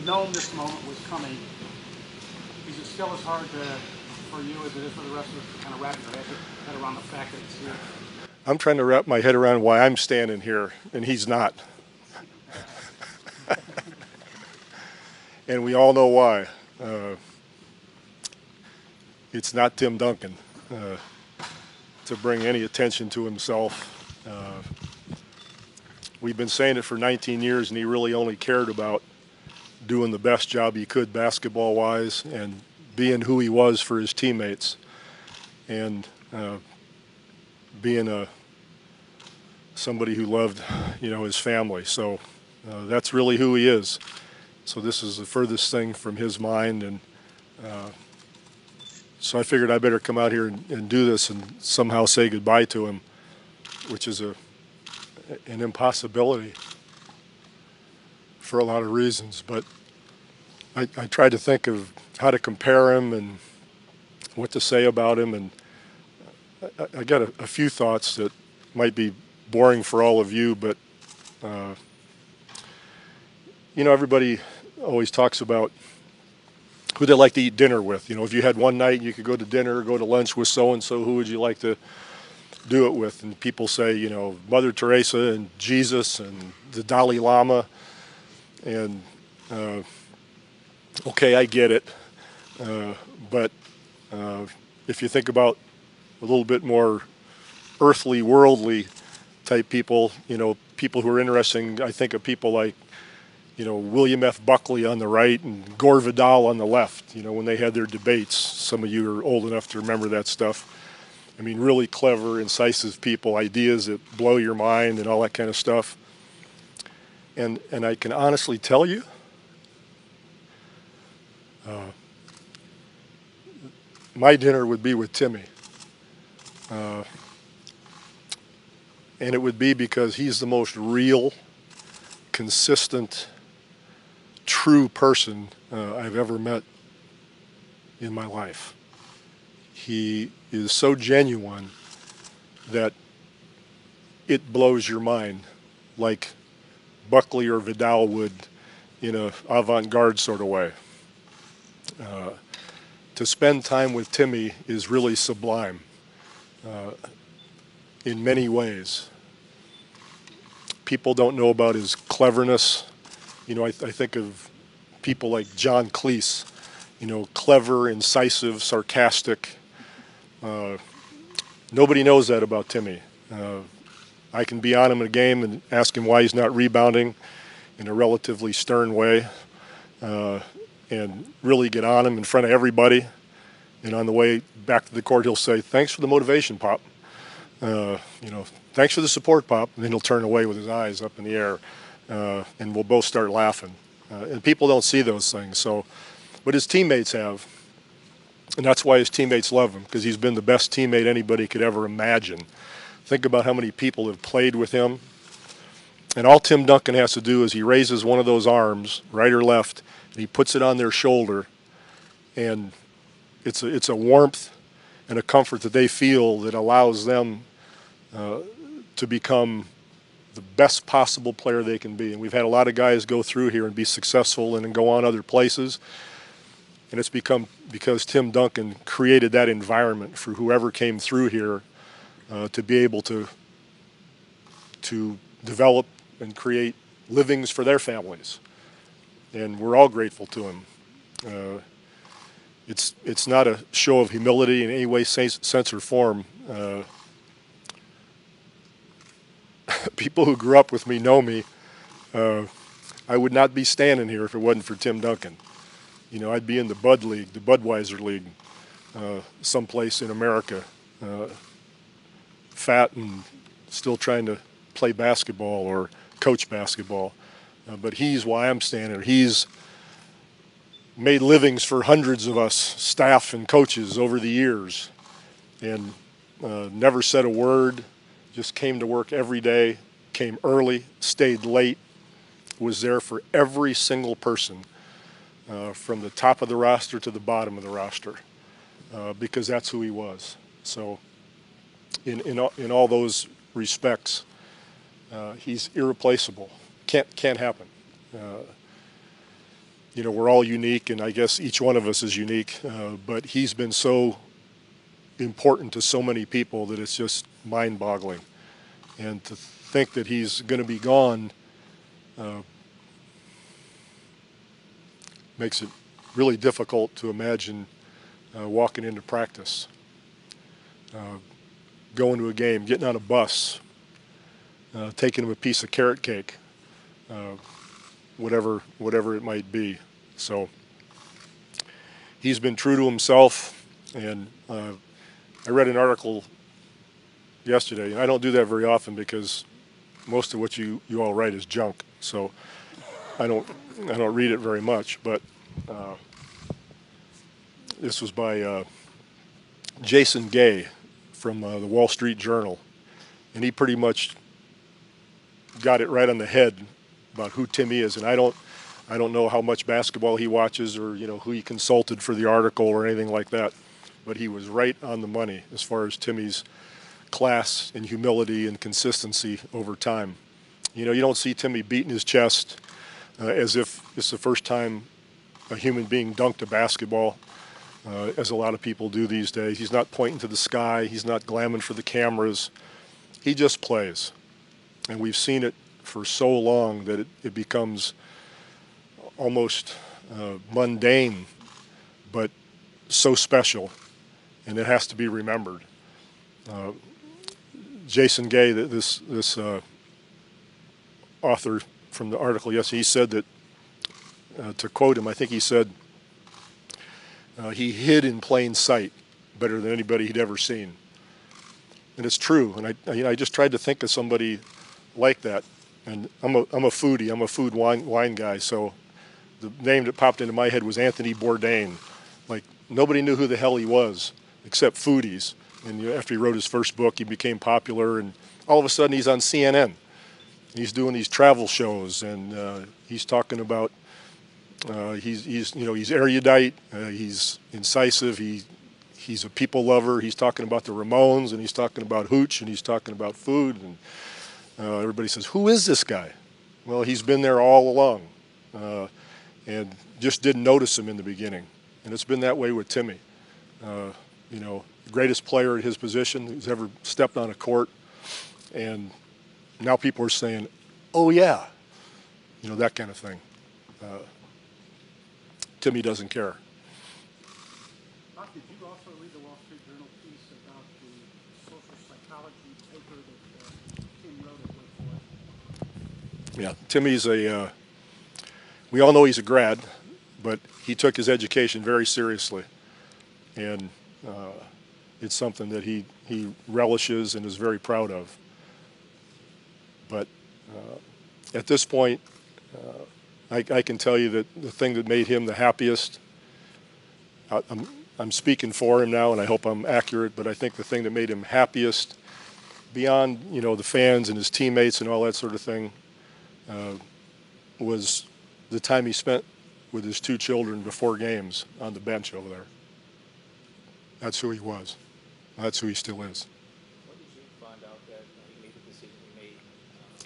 known this moment was coming, is it still as hard for you as it is for the rest of us to kind of wrap your head around the fact that it's here? I'm trying to wrap my head around why I'm standing here and he's not. And we all know why. It's not Tim Duncan to bring any attention to himself. We've been saying it for 19 years, and he really only cared about doing the best job he could basketball-wise and being who he was for his teammates and being somebody who loved, his family. So that's really who he is. So this is the furthest thing from his mind, and so I figured I better come out here and do this and somehow say goodbye to him, which is an impossibility for a lot of reasons. But I tried to think of how to compare him and what to say about him, and I got a few thoughts that might be boring for all of you, but everybody always talks about who they like to eat dinner with. If you had one night and you could go to dinner or go to lunch with so-and-so, who would you like to do it with? And people say, Mother Teresa and Jesus and the Dalai Lama. And, okay, I get it. But if you think about a little bit more earthly, worldly type people, people who are interesting, I think of people like, William F. Buckley on the right and Gore Vidal on the left, when they had their debates. Some of you are old enough to remember that stuff. I mean, really clever, incisive people, ideas that blow your mind and all that kind of stuff. And I can honestly tell you, my dinner would be with Timmy. And it would be because he's the most real, consistent, true person I've ever met in my life. He is so genuine that it blows your mind, like Buckley or Vidal would in a avant-garde sort of way. To spend time with Timmy is really sublime in many ways. People don't know about his cleverness. I think of people like John Cleese, clever, incisive, sarcastic. Nobody knows that about Timmy. I can be on him in a game and ask him why he's not rebounding in a relatively stern way, and really get on him in front of everybody. And on the way back to the court, he'll say, "Thanks for the motivation, Pop. Thanks for the support, Pop." And then he'll turn away with his eyes up in the air, and we'll both start laughing. And people don't see those things. But his teammates have, and that's why his teammates love him, because he's been the best teammate anybody could ever imagine. Think about how many people have played with him. And all Tim Duncan has to do is he raises one of those arms, right or left, and he puts it on their shoulder, and it's a warmth and a comfort that they feel that allows them to become the best possible player they can be. And we've had a lot of guys go through here and be successful and then go on other places. And it's become because Tim Duncan created that environment for whoever came through here to be able to develop and create livings for their families. And we're all grateful to him. It's not a show of humility in any way, sense, or form. People who grew up with me know me. I would not be standing here if it wasn't for Tim Duncan. I'd be in the Bud League, the Budweiser League, someplace in America, fat and still trying to play basketball or coach basketball. But he's why I'm standing here. He's made livings for hundreds of us, staff and coaches, over the years, and never said a word, just came to work every day, came early, stayed late, was there for every single person, from the top of the roster to the bottom of the roster, because that's who he was. So in all those respects, he's irreplaceable. Can't happen. we're all unique, and I guess each one of us is unique, but he's been so important to so many people that it's just mind-boggling. And to think that he's going to be gone makes it really difficult to imagine walking into practice, going to a game, getting on a bus, taking him a piece of carrot cake, whatever it might be. So he's been true to himself, and I read an article yesterday, and I don't do that very often because most of what you all write is junk, so I don't read it very much. But this was by Jason Gay from the Wall Street Journal, and he pretty much got it right on the head about who Timmy is. And I don't know how much basketball he watches, or who he consulted for the article or anything like that, but he was right on the money as far as Timmy's class and humility and consistency over time. You don't see Timmy beating his chest as if it's the first time a human being dunked a basketball, as a lot of people do these days. He's not pointing to the sky. He's not glamming for the cameras. He just plays. And we've seen it for so long that it becomes almost mundane, but so special, and it has to be remembered. Jason Gay, this author from the article yesterday, he said that, to quote him, I think he said, he hid in plain sight better than anybody he'd ever seen. And it's true. And I just tried to think of somebody like that. And I'm a foodie. I'm a food wine guy. So the name that popped into my head was Anthony Bourdain. Like, nobody knew who the hell he was except foodies. And after he wrote his first book, he became popular. And all of a sudden, he's on CNN. He's doing these travel shows, and he's talking about. He's erudite. He's incisive. He's a people lover. He's talking about the Ramones, and he's talking about hooch, and he's talking about food, and everybody says, "Who is this guy?" Well, he's been there all along, and just didn't notice him in the beginning. And it's been that way with Timmy. The greatest player at his position who's ever stepped on a court, and now people are saying, "Oh yeah," that kind of thing. Timmy doesn't care. Doc, did you also read the Wall Street Journal piece about the social psychology paper that Tim wrote at Wake Forest? Yeah, Timmy's we all know he's a grad, but he took his education very seriously. And it's something that he relishes and is very proud of. But at this point, I can tell you that the thing that made him the happiest, I'm speaking for him now, and I hope I'm accurate, but I think the thing that made him happiest, beyond the fans and his teammates and all that sort of thing, was the time he spent with his two children before games on the bench over there. That's who he was. That's who he still is. When did you find out that he made the decision he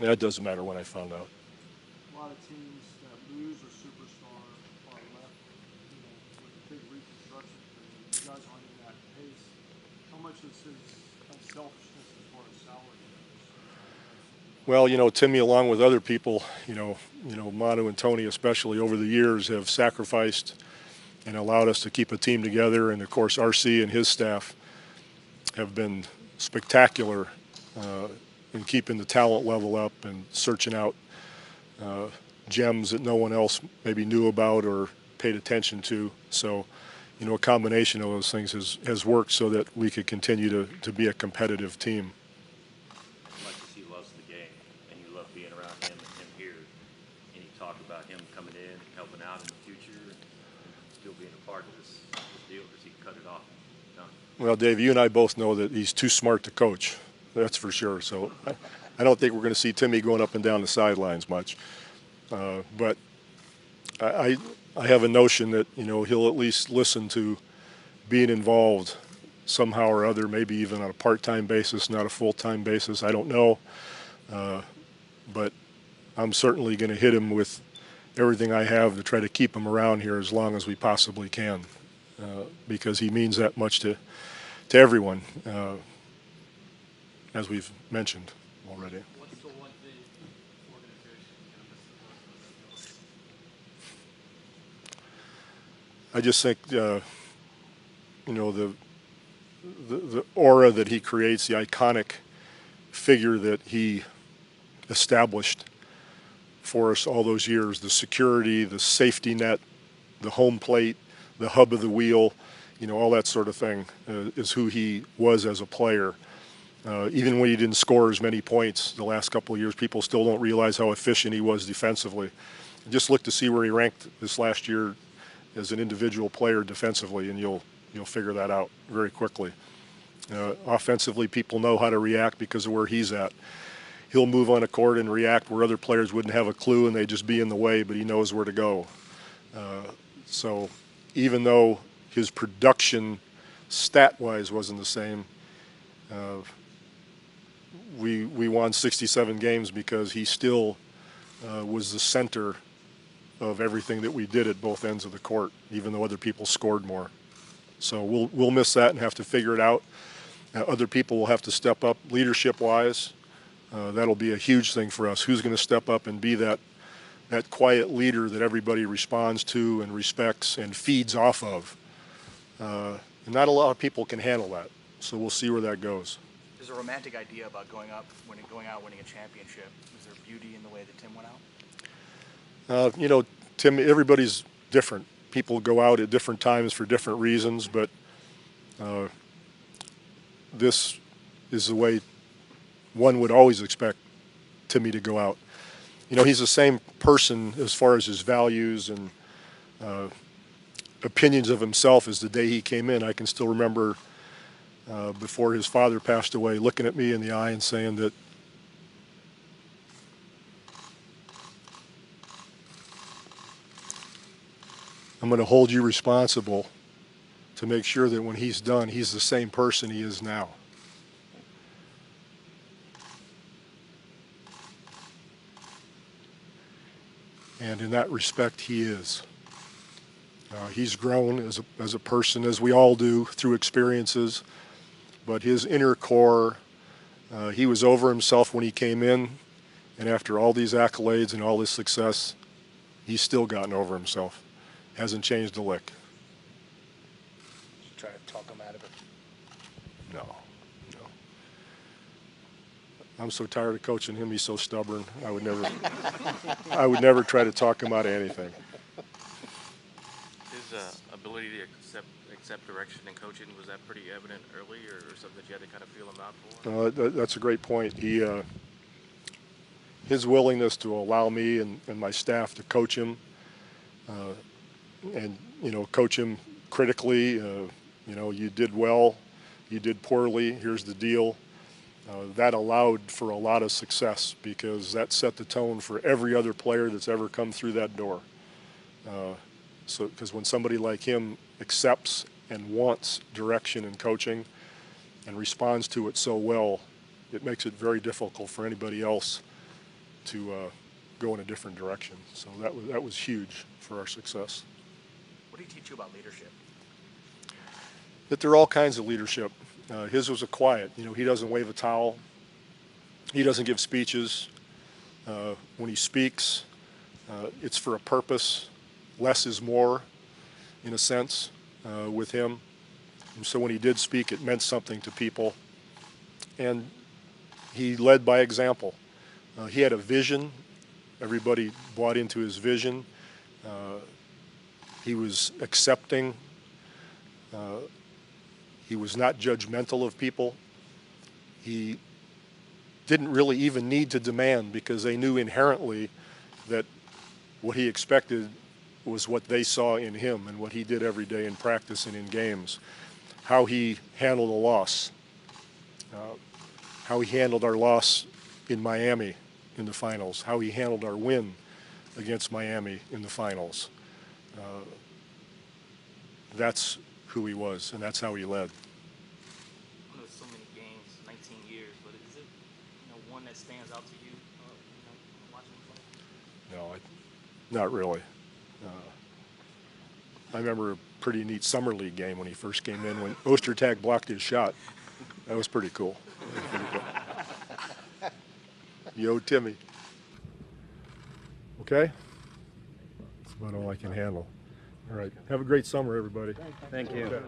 made? That doesn't matter when I found out. A lot of teams that lose a superstar are left, with a big reconstruction period. You guys aren't in that pace. How much is his selfishness as far as salary goes? Well, Timmy, along with other people, Manu and Tony especially, over the years have sacrificed and allowed us to keep a team together. And, of course, RC and his staff have been spectacular in keeping the talent level up and searching out gems that no one else maybe knew about or paid attention to. So, a combination of those things has worked so that we could continue to be a competitive team. As much as he loves the game and you love being around him and him here, and you talk about him coming in, helping out in the future, and still being a part of this deal, because he cut it off. No. Well, Dave, you and I both know that he's too smart to coach. That's for sure. So I don't think we're going to see Timmy going up and down the sidelines much. But I have a notion that, he'll at least listen to being involved somehow or other, maybe even on a part-time basis, not a full-time basis. I don't know. But I'm certainly going to hit him with everything I have to try to keep him around here as long as we possibly can, because he means that much to everyone, as we've mentioned already. What's the one thing the organization kind of missed the most on that field? I just think, the aura that he creates, the iconic figure that he established for us all those years, the security, the safety net, the home plate, the hub of the wheel, all that sort of thing is who he was as a player. Even when he didn't score as many points the last couple of years, people still don't realize how efficient he was defensively. Just look to see where he ranked this last year as an individual player defensively, and you'll figure that out very quickly. Offensively, people know how to react because of where he's at. He'll move on a court and react where other players wouldn't have a clue and they'd just be in the way, but he knows where to go. So even though his production stat-wise wasn't the same, we won 67 games because he still was the center of everything that we did at both ends of the court, even though other people scored more. So we'll miss that and have to figure it out. Other people will have to step up leadership-wise. That'll be a huge thing for us. Who's going to step up and be that quiet leader that everybody responds to and respects and feeds off of? And not a lot of people can handle that. So we'll see where that goes. There's a romantic idea about going out, winning a championship. Is there beauty in the way that Tim went out? Tim, everybody's different. People go out at different times for different reasons, but this is the way one would always expect Timmy to go out. He's the same person as far as his values and opinions of himself as the day he came in. I can still remember before his father passed away looking at me in the eye and saying that I'm going to hold you responsible to make sure that when he's done, he's the same person he is now. And in that respect, he is. He's grown as a person, as we all do, through experiences. But his inner core, he was over himself when he came in. And after all these accolades and all this success, he's still gotten over himself. Hasn't changed a lick. Try to talk him out of it. No. I'm so tired of coaching him. He's so stubborn. I would never try to talk him out of anything. His ability to accept direction in coaching, was that pretty evident early, or something that you had to kind of feel him out for? That's a great point. His willingness to allow me and my staff to coach him, and coach him critically. You did well, you did poorly. Here's the deal. That allowed for a lot of success because that set the tone for every other player that's ever come through that door. Because when somebody like him accepts and wants direction and coaching and responds to it so well, it makes it very difficult for anybody else to go in a different direction. So that was huge for our success. What did he teach you about leadership? That there are all kinds of leadership. His was a quiet. He doesn't wave a towel. He doesn't give speeches. When he speaks, it's for a purpose. Less is more, in a sense, with him. And so when he did speak, it meant something to people. And he led by example. He had a vision. Everybody bought into his vision. He was accepting. He was not judgmental of people. He didn't really even need to demand because they knew inherently that what he expected was what they saw in him and what he did every day in practice and in games. How he handled a loss. How he handled our loss in Miami in the finals. How he handled our win against Miami in the finals. That's who he was, and that's how he led. I know so many games, 19 years, but is it one that stands out to you, watching him play? No, not really. I remember a pretty neat summer league game when he first came in when Ostertag blocked his shot. That was pretty cool. Yo, Timmy. Okay? That's about all I can handle. All right. Have a great summer, everybody. Thank you. Okay.